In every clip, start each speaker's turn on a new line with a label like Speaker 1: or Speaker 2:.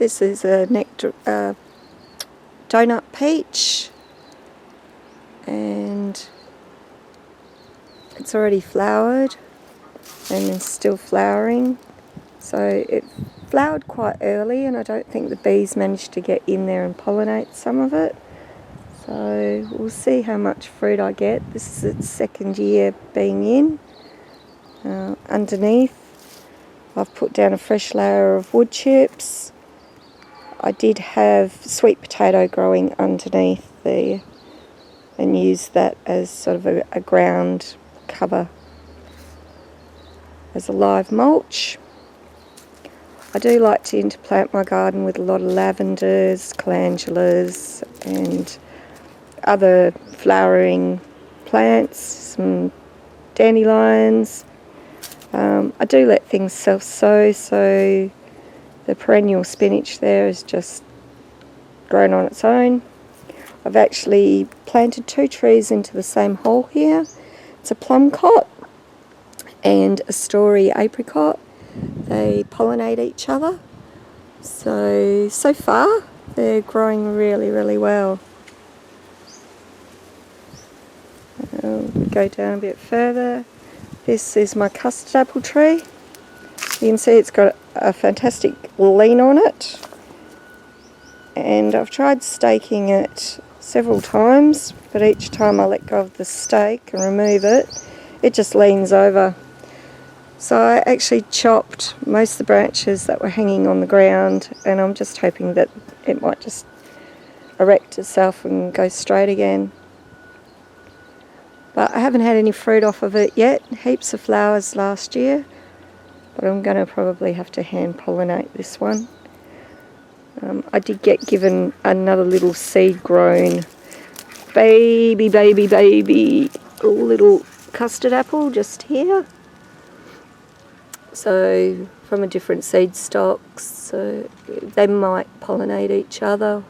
Speaker 1: This is a donut peach, and it's already flowered and is still flowering. So it flowered quite early, and I don't think the bees managed to get in there and pollinate some of it. So we'll see how much fruit I get. This is its second year being in. Underneath, I've put down a fresh layer of wood chips. I did have sweet potato growing underneath there and used that as sort of a ground cover as a live mulch. I do like to interplant my garden with a lot of lavenders, calendulas and other flowering plants, some dandelions. I do let things self-sow, so the perennial spinach there is just grown on its own. I've actually planted 2 trees into the same hole here. It's a plum cot and a story apricot. They pollinate each other. So far they're growing really, really well. We go down a bit further. This is my custard apple tree. You can see it's got a fantastic lean on it, and I've tried staking it several times, but each time I let go of the stake and remove it, it just leans over. So I actually chopped most of the branches that were hanging on the ground, and I'm just hoping that it might just erect itself and go straight again. But I haven't had any fruit off of it yet. Heaps of flowers last year, but I'm going to probably have to hand pollinate this one. I did get given another little seed grown baby little custard apple just here. So from a different seed stocks, so they might pollinate each other.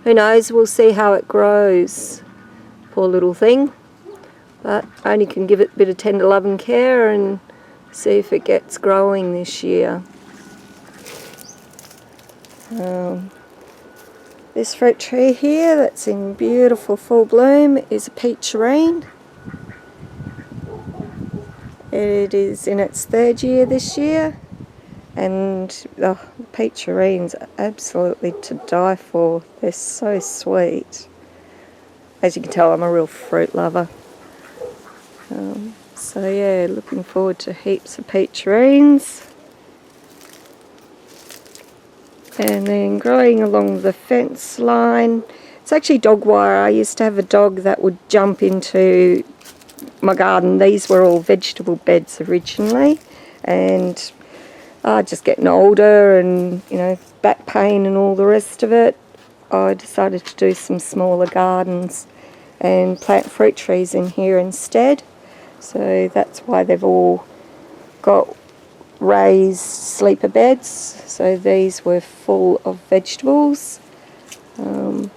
Speaker 1: Who knows, we'll see how it grows. Poor little thing. But I only can give it a bit of tender love and care and see if it gets growing this year. This fruit tree here that's in beautiful full bloom is a peacherine. It is in its 3rd year this year, and the peacherines are absolutely to die for. They're so sweet. As you can tell, I'm a real fruit lover. So yeah, looking forward to heaps of peacherines. And then growing along the fence line, it's actually dog wire. I used to have a dog that would jump into my garden. These were all vegetable beds originally, and just getting older and, you know, back pain and all the rest of it, I decided to do some smaller gardens and plant fruit trees in here instead. So that's why they've all got raised sleeper beds. So these were full of vegetables. And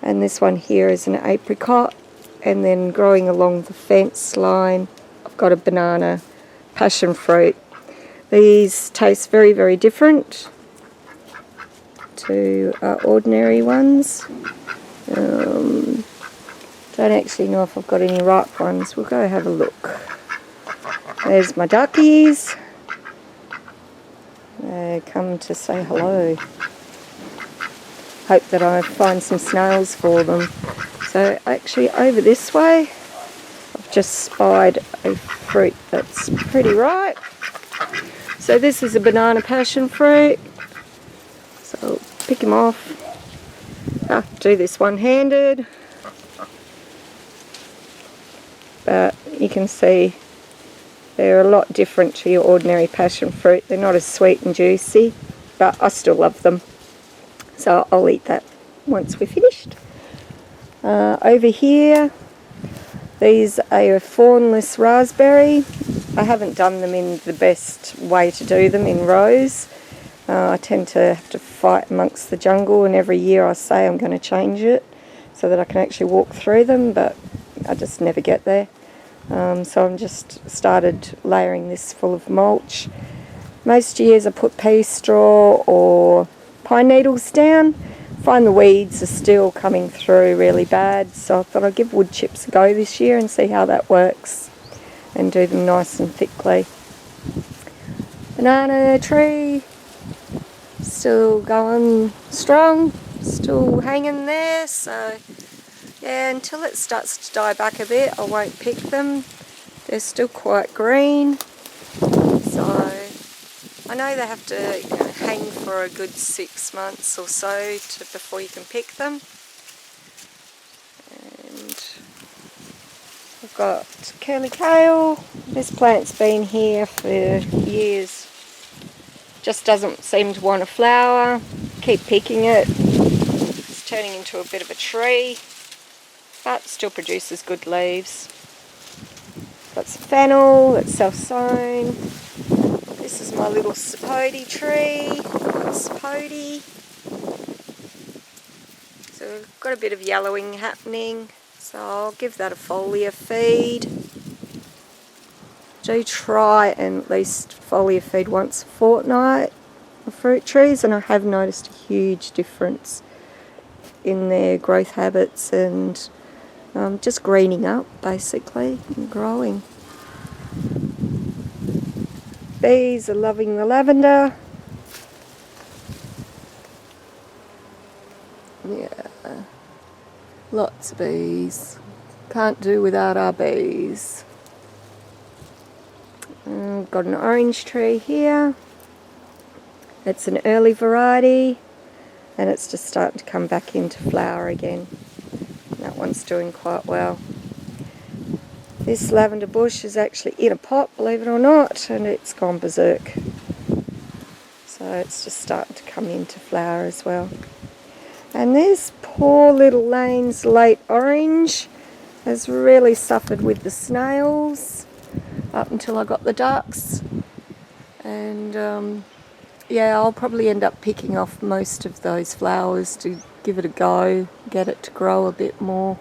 Speaker 1: this one here is an apricot. And then growing along the fence line, I've got a banana passion fruit. These taste very, very different to ordinary ones. Don't actually know if I've got any ripe ones. We'll go have a look. There's my duckies. They come to say hello. Hope that I find some snails for them. So actually over this way, I've just spied a fruit that's pretty ripe. So this is a banana passion fruit. So I'll pick them off. I have to do this one-handed. But you can see they're a lot different to your ordinary passion fruit. They're not as sweet and juicy, but I still love them. So I'll eat that once we're finished. Over here, these are a Formless Raspberry. I haven't done them in the best way to do them, in rows. I tend to have to fight amongst the jungle, and every year I say I'm going to change it so that I can actually walk through them, but I just never get there. So I'm just started layering this full of mulch. Most years I put pea straw or pine needles down. Find the weeds are still coming through really bad, so I thought I'd give wood chips a go this year and see how that works and do them nice and thickly. Banana tree still going strong, still hanging there, so yeah, until it starts to die back a bit I won't pick them. They're still quite green, so I know they have to hang for a good 6 months or so before you can pick them. And I've got curly kale. This plant's been here for years. Just doesn't seem to want a flower. Keep picking it. It's turning into a bit of a tree, but still produces good leaves. Got some fennel that's self-sown. This is my little sapote tree. Sapote. So we've got a bit of yellowing happening, so I'll give that a foliar feed. Do try and at least foliar feed once a fortnight of fruit trees, and I have noticed a huge difference in their growth habits and just greening up basically and growing. Bees are loving the lavender. Yeah, lots of bees. Can't do without our bees. Got an orange tree here. It's an early variety and it's just starting to come back into flower again. That one's doing quite well. This lavender bush is actually in a pot, believe it or not, and it's gone berserk. So it's just starting to come into flower as well. And this poor little Lane's late orange has really suffered with the snails up until I got the ducks. And yeah, I'll probably end up picking off most of those flowers to give it a go, get it to grow a bit more.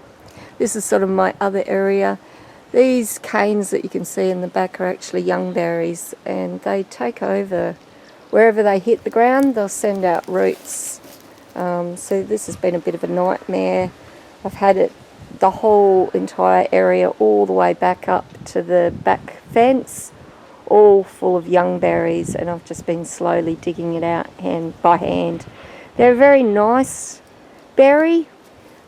Speaker 1: This is sort of my other area. These canes that you can see in the back are actually young berries, and they take over wherever they hit the ground. They'll send out roots. So this has been a bit of a nightmare. I've had it the whole entire area all the way back up to the back fence, all full of young berries, and I've just been slowly digging it out by hand. They're a very nice berry,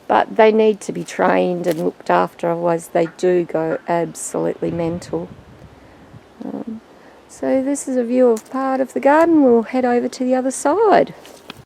Speaker 1: but they need to be trained and looked after, otherwise they do go absolutely mental. So this is a view of part of the garden. We'll head over to the other side.